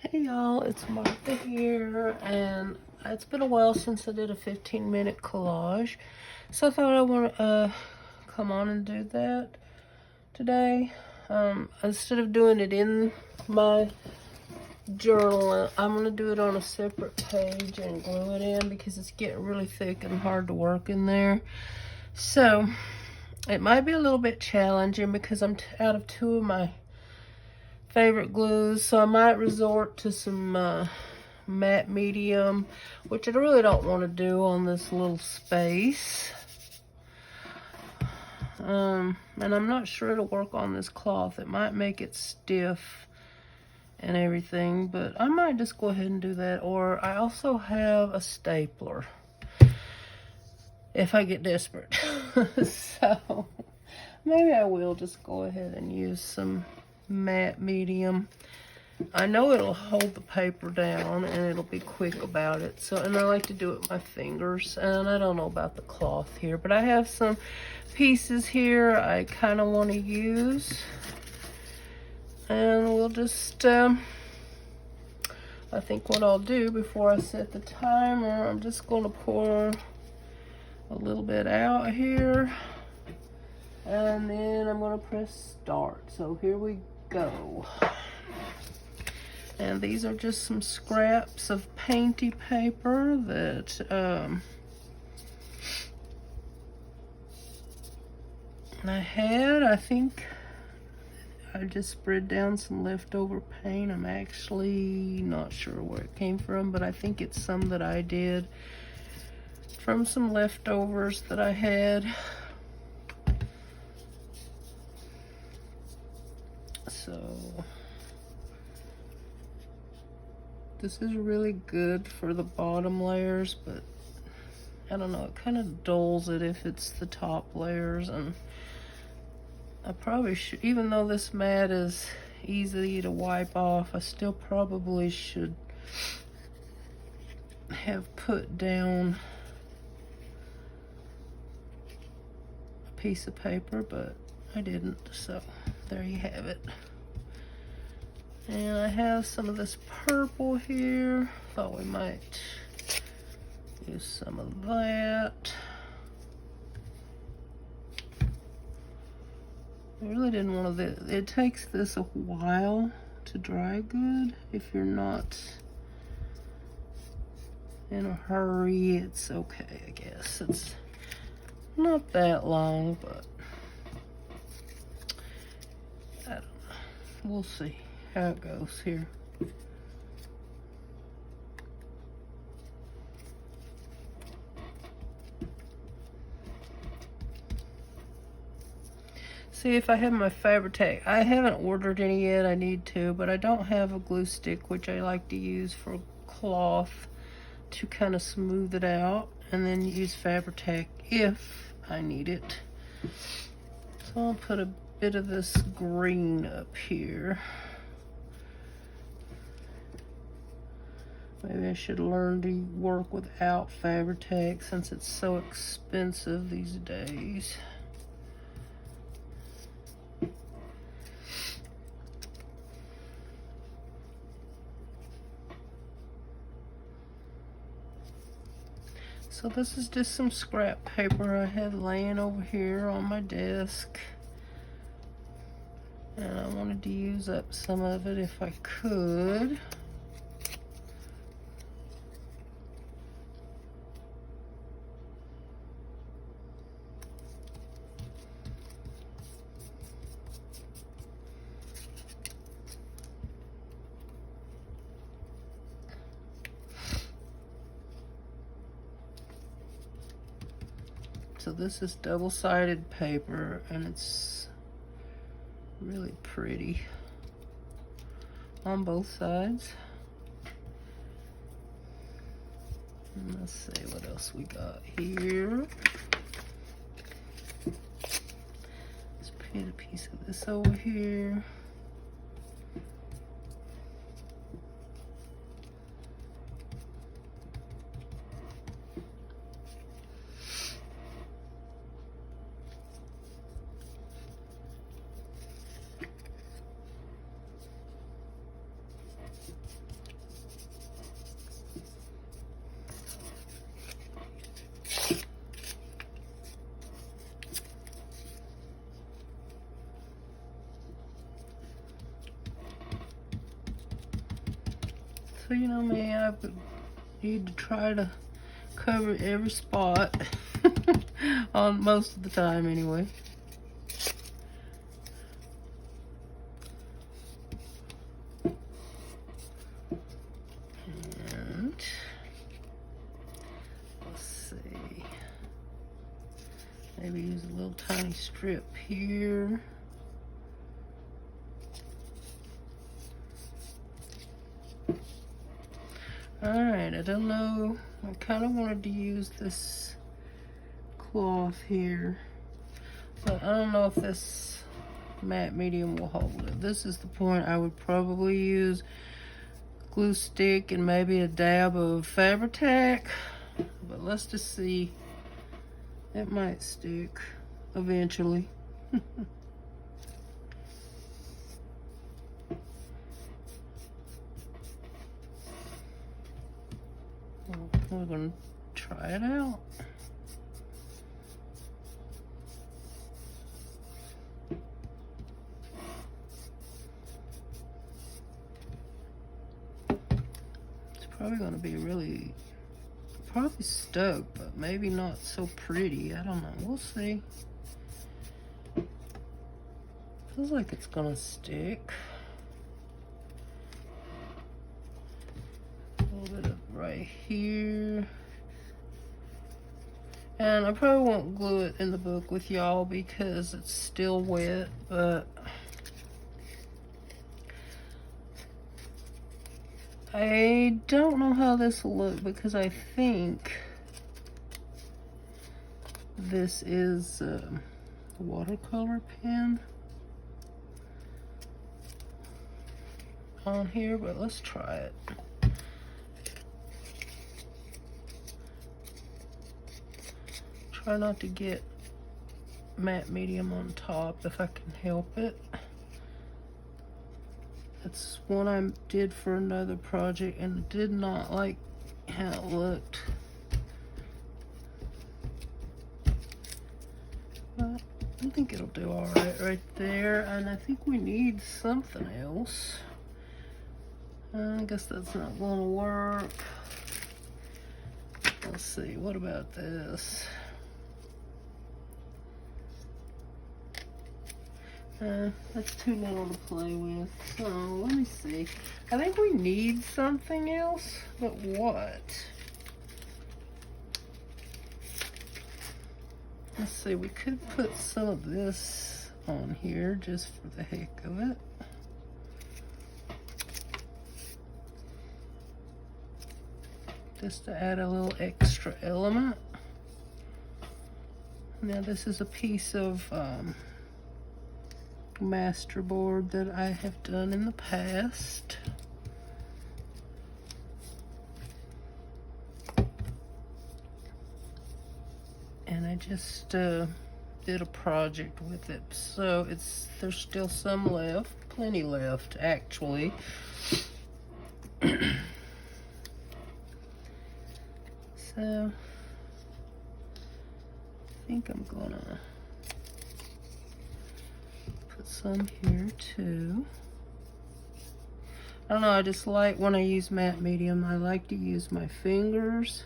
Hey y'all, it's Martha here, and it's been a while since I did a 15-minute collage, so I thought I want to come on and do that today. Instead of doing it in my journal, I'm going to do it on a separate page and glue it in because it's getting really thick and hard to work in there. So it might be a little bit challenging because I'm out of two of my favorite glues, so I might resort to some matte medium, which I really don't want to do on this little space. And I'm not sure it'll work on this cloth. It might make it stiff and everything, but I might just go ahead and do that. Or I also have a stapler if I get desperate. So maybe I will just go ahead and use some matte medium. I know it'll hold the paper down and it'll be quick about it. So, and I like to do it with my fingers, and I don't know about the cloth here, but I have some pieces here I kind of want to use, and we'll just I think what I'll do before I set the timer, I'm just going to pour a little bit out here, and then I'm going to press start. So here we go. And these are just some scraps of painty paper that I had. I think I just spread down some leftover paint. I'm actually not sure where it came from, but I think it's some that I did from some leftovers that I had. So this is really good for the bottom layers, but I don't know, it kind of dulls it if it's the top layers. And I probably should, even though this mat is easy to wipe off, I still probably should have put down a piece of paper, but I didn't, so there you have it. And I have some of this purple here. Thought we might use some of that. I really didn't want to. It takes this a while to dry good. If you're not in a hurry, it's okay, I guess. It's not that long, but I don't know. We'll see how it goes here. See if I have my Fabri-Tac. I haven't ordered any yet. I need to, but I don't have a glue stick, which I like to use for cloth to kind of smooth it out, and then use Fabri-Tac if I need it. So I'll put a bit of this green up here. Maybe I should learn to work without Fabri-Tac since it's so expensive these days. So this is just some scrap paper I had laying over here on my desk. And I wanted to use up some of it if I could. So this is double-sided paper, and it's really pretty on both sides. And let's see what else we got here. Let's put a piece of this over here. So you know me, I need to try to cover every spot on most of the time anyway. And let's see, maybe use a little tiny strip here. Alright, I don't know, I kind of wanted to use this cloth here, but I don't know if this matte medium will hold it. This is the point I would probably use glue stick and maybe a dab of Fabri-Tac, but let's just see. It might stick eventually. We're gonna try it out. It's probably gonna be really, probably stoked, but maybe not so pretty. I don't know, we'll see. Feels like it's gonna stick. A little bit of right here. And I probably won't glue it in the book with y'all because it's still wet, but I don't know how this will look because I think this is a watercolor pen on here, but let's try it. Try not to get matte medium on top if I can help it. It's one I did for another project and did not like how it looked. But I think it'll do all right there. And I think we need something else. I guess that's not going to work. Let's see, what about this? That's too little to play with. So let me see. I think we need something else, but what? Let's see, we could put some of this on here just for the heck of it. Just to add a little extra element. Now this is a piece of masterboard that I have done in the past. And I just did a project with it, so there's still some left, plenty left actually. So I think I'm gonna put some here too. I don't know, I just like when I use matte medium, I like to use my fingers,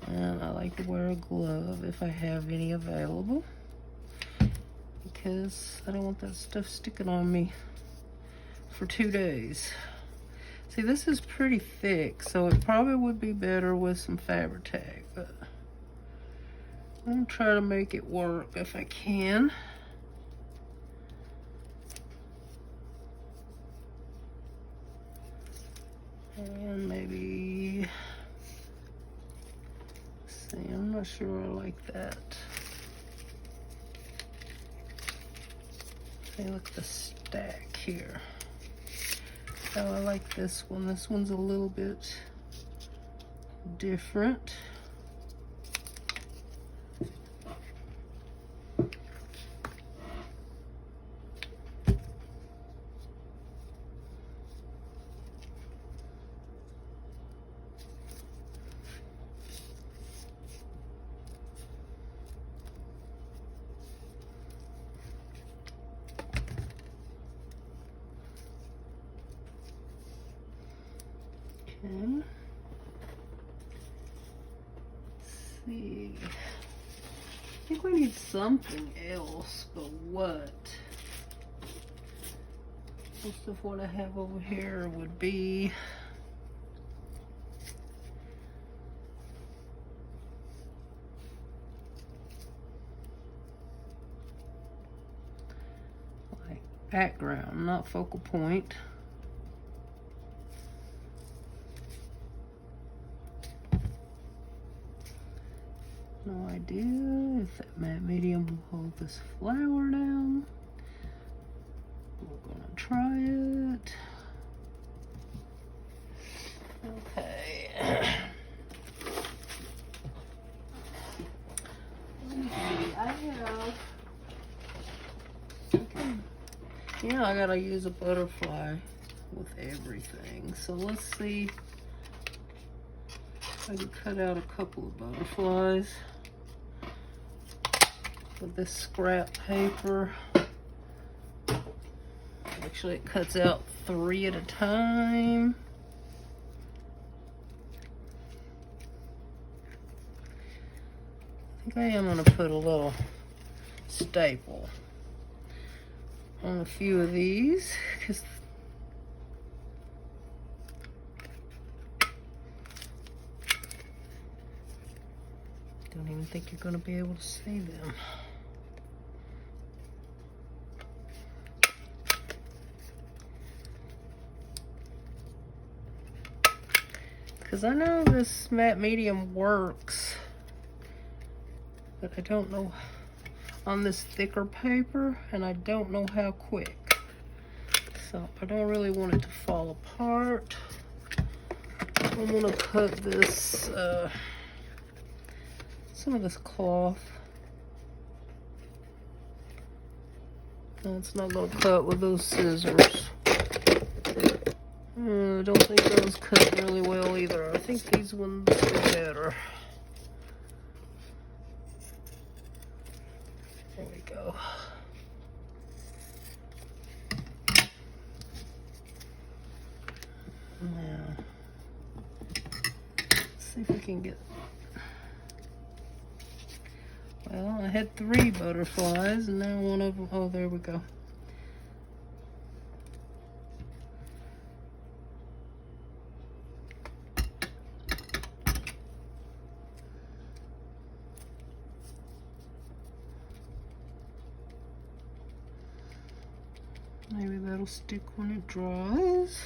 and I like to wear a glove if I have any available, because I don't want that stuff sticking on me for 2 days. See, this is pretty thick, so it probably would be better with some Fabri-Tac, but I'm gonna try to make it work if I can. And maybe, see, I'm not sure I like that. See, look at the stack here. Oh, I like this one. This one's a little bit different. Okay. Let's see. I think we need something else, but what? Most of what I have over here would be like background, not focal point. No idea if that matte medium will hold this flower down. We're gonna try it. Okay. Let me see. I have. Okay. Yeah, I gotta use a butterfly with everything. So let's see. I can cut out a couple of butterflies with this scrap paper. Actually, it cuts out 3 at a time. I think I am going to put a little staple on a few of these because don't even think you're going to be able to see them. Because I know this matte medium works, but I don't know on this thicker paper, and I don't know how quick. So I don't really want it to fall apart. I'm going to put this, some of this cloth. No, it's not going to cut with those scissors. I don't think those cut really well either. I think these ones are better. There we go. Now, let's see if we can get. Well, I had 3 butterflies, and now one of them. Oh, there we go. Maybe that'll stick when it dries.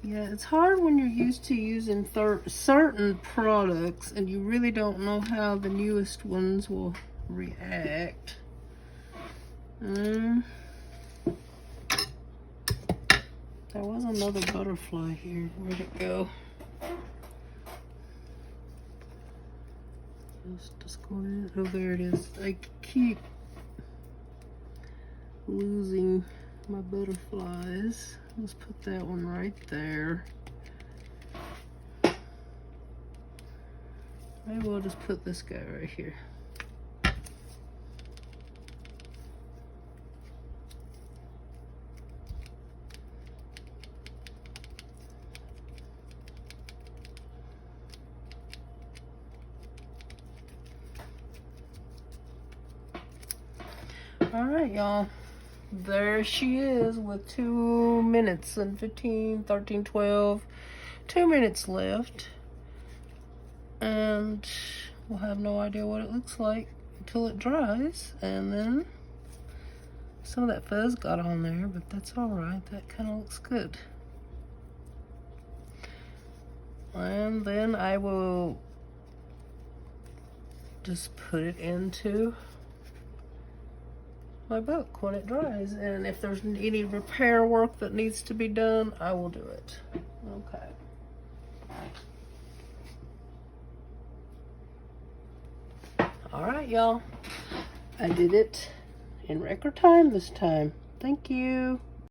Yeah, it's hard when you're used to using certain products and you really don't know how the newest ones will react. There was another butterfly here. Where'd it go? Just go in. Oh, there it is. I keep losing my butterflies. Let's put that one right there. Maybe we'll just put this guy right here. All right, y'all. There she is with 2 minutes and 15, 13, 12, 2 minutes left. And we'll have no idea what it looks like until it dries. And then some of that fuzz got on there, but that's all right. That kind of looks good. And then I will just put it into my book when it dries, and if there's any repair work that needs to be done, I will do it. Okay. All right, y'all. I did it in record time this time. Thank you.